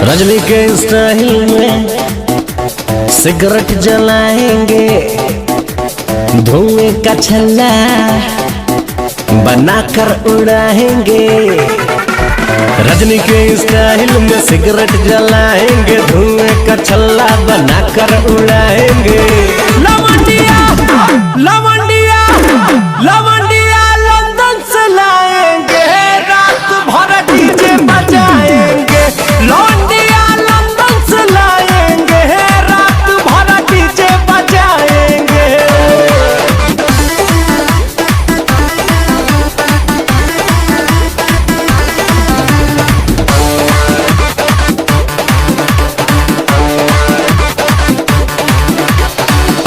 रजनी के स्टाइल में सिगरेट जलाएंगे, धुएं का छल्ला बनाकर उड़ाएंगे। रजनी के स्टाइल में सिगरेट जलाएंगे, धुएं का छल्ला बनाकर उड़ाएंगे। लवंडिया लवंडिया लवंडिया लंदन से लाएंगे, रात भर डीजे बजाएंगे। लवंडिया लंदन से लाएंगे, रात भर डीजे बजाएंगे।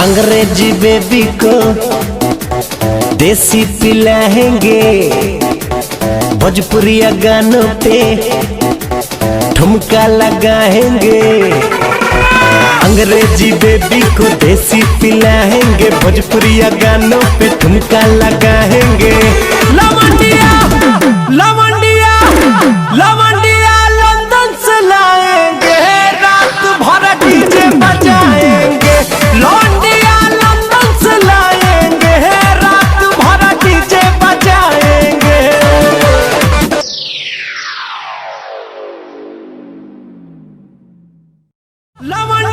अंग्रेजी बेबी को देसी पिलाएंगे, भोजपुरिया गानों पे ठुमका लगाएंगे। अंग्रेजी बेबी को देसी पिलाएंगे, भोजपुरिया गानों पे ठुमका लगाएंगे। लवंडिया लवंडिया लवंडिया लंदन से लाएंगे, रात भर डीजे बजाएंगे। लवंडिया लंदन से लाएंगे, रात भर डीजे बजाएंगे। लवंडिया